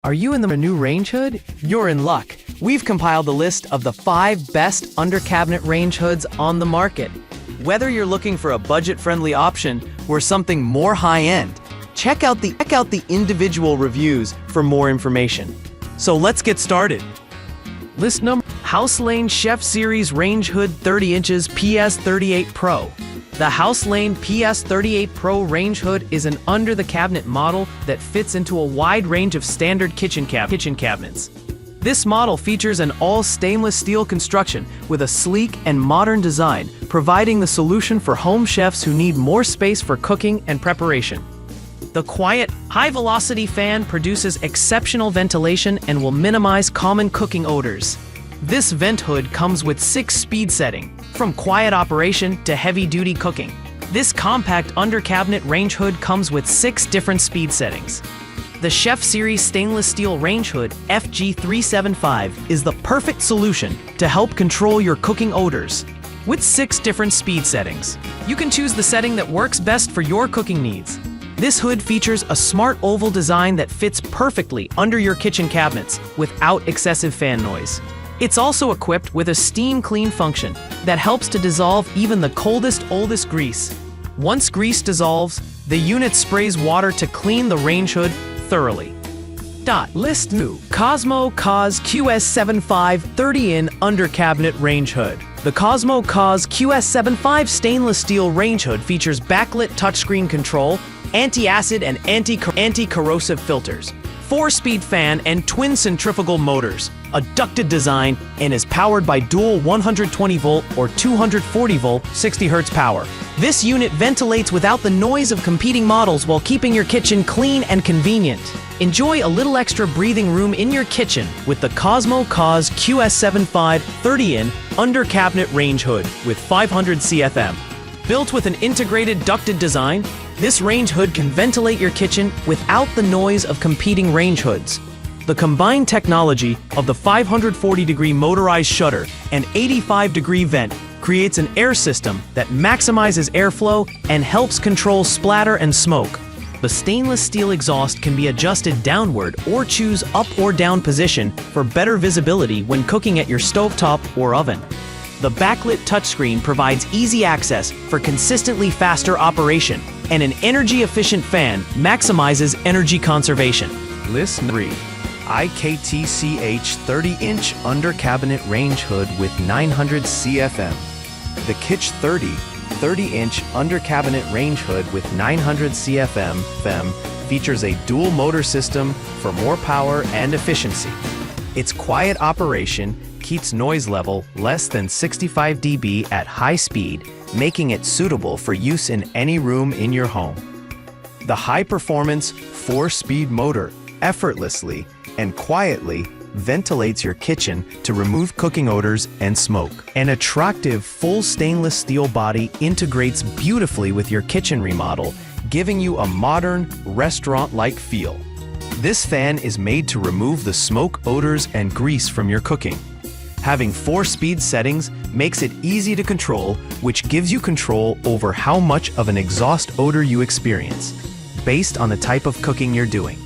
Are you in the new range hood? You're in luck. We've compiled a list of the 5 best under-cabinet range hoods on the market. Whether you're looking for a budget-friendly option or something more high-end, check out the individual reviews for more information. So let's get started. List number: House Lane Chef Series Range Hood 30 inches PS38 Pro. The House Lane PS38 Pro Range Hood is an under-the-cabinet model that fits into a wide range of standard kitchen cabinets. This model features an all-stainless steel construction with a sleek and modern design, providing the solution for home chefs who need more space for cooking and preparation. The quiet, high-velocity fan produces exceptional ventilation and will minimize common cooking odors. This vent hood comes with 6-speed setting, from quiet operation to heavy-duty cooking. This compact under-cabinet range hood comes with 6 different speed settings. The Chef Series Stainless Steel Range Hood FG375 is the perfect solution to help control your cooking odors. With 6 different speed settings, you can choose the setting that works best for your cooking needs. This hood features a smart oval design that fits perfectly under your kitchen cabinets without excessive fan noise. It's also equipped with a steam clean function that helps to dissolve even the oldest grease. Once grease dissolves, the unit sprays water to clean the range hood thoroughly. List 2. Cosmo Cause QS75 30-in under-cabinet range hood. The Cosmo Cause QS75 stainless steel range hood features backlit touchscreen control, anti-acid and anti-corrosive filters, 4-speed fan and twin centrifugal motors, a ducted design, and is powered by dual 120-volt or 240-volt 60Hz power. This unit ventilates without the noise of competing models while keeping your kitchen clean and convenient. Enjoy a little extra breathing room in your kitchen with the Cosmo Cause QS75 30-in under-cabinet range hood with 500 CFM. Built with an integrated ducted design, this range hood can ventilate your kitchen without the noise of competing range hoods. The combined technology of the 540-degree motorized shutter and 85-degree vent creates an air system that maximizes airflow and helps control splatter and smoke. The stainless steel exhaust can be adjusted downward or choose up or down position for better visibility when cooking at your stovetop or oven. The backlit touchscreen provides easy access for consistently faster operation, and an energy-efficient fan maximizes energy conservation. List 3. IKTCH 30-inch under-cabinet range hood with 900 CFM. The Kitch 30-inch under-cabinet range hood with 900 CFM features a dual motor system for more power and efficiency. Its quiet operation keeps noise level less than 65 dB at high speed, making it suitable for use in any room in your home. The high-performance 4-speed motor effortlessly and quietly ventilates your kitchen to remove cooking odors and smoke. An attractive full stainless steel body integrates beautifully with your kitchen remodel, giving you a modern, restaurant-like feel. This fan is made to remove the smoke, odors, and grease from your cooking. Having 4-speed settings makes it easy to control, which gives you control over how much of an exhaust odor you experience, based on the type of cooking you're doing.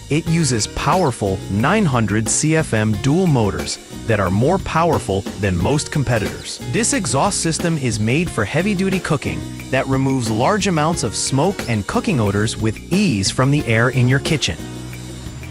It uses powerful 900 CFM dual motors that are more powerful than most competitors. This exhaust system is made for heavy-duty cooking that removes large amounts of smoke and cooking odors with ease from the air in your kitchen.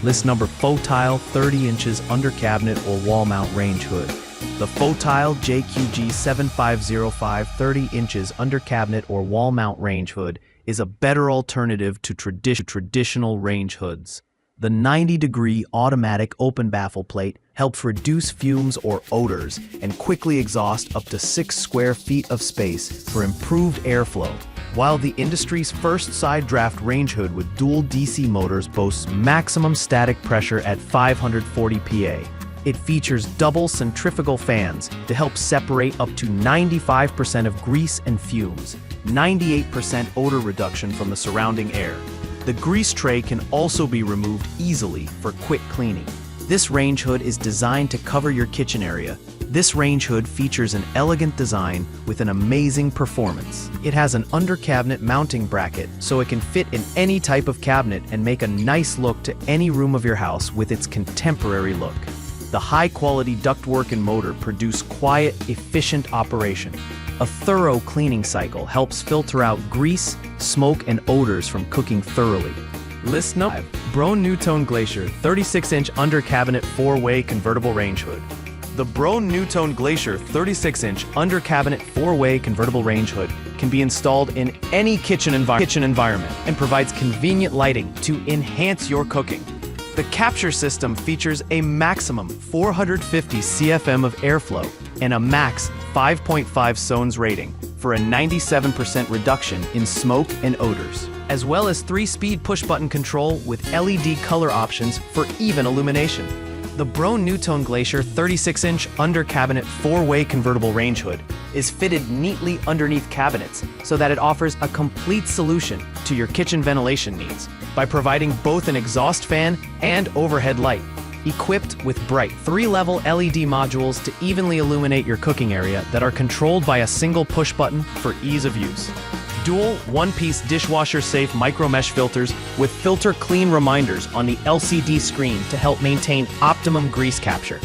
List number: Fotile 30 inches under cabinet or wall mount range hood. The Fotile JQG7505 30 inches under cabinet or wall mount range hood is a better alternative to traditional range hoods. The 90-degree automatic open baffle plate helps reduce fumes or odors and quickly exhaust up to 6 square feet of space for improved airflow. While the industry's first side draft range hood with dual DC motors boasts maximum static pressure at 540 PA, it features double centrifugal fans to help separate up to 95% of grease and fumes, 98% odor reduction from the surrounding air. The grease tray can also be removed easily for quick cleaning. This range hood is designed to cover your kitchen area. This range hood features an elegant design with an amazing performance. It has an under-cabinet mounting bracket, so it can fit in any type of cabinet and make a nice look to any room of your house with its contemporary look. The high-quality ductwork and motor produce quiet, efficient operation. A thorough cleaning cycle helps filter out grease, smoke, and odors from cooking thoroughly. List number 5. Broan-NuTone Glacier 36-inch under-cabinet 4-way convertible range hood. The Broan-NuTone Glacier 36-inch under-cabinet 4-way convertible range hood can be installed in any kitchen environment and provides convenient lighting to enhance your cooking. The capture system features a maximum 450 CFM of airflow and a max 5.5 SONS rating for a 97% reduction in smoke and odors, as well as 3-speed push-button control with LED color options for even illumination. The Broan-NuTone Glacier 36-inch under-cabinet 4-way convertible range hood is fitted neatly underneath cabinets so that it offers a complete solution to your kitchen ventilation needs by providing both an exhaust fan and overhead light. Equipped with bright 3-level LED modules to evenly illuminate your cooking area that are controlled by a single push button for ease of use. Dual one-piece dishwasher-safe micro-mesh filters with filter clean reminders on the LCD screen to help maintain optimum grease capture.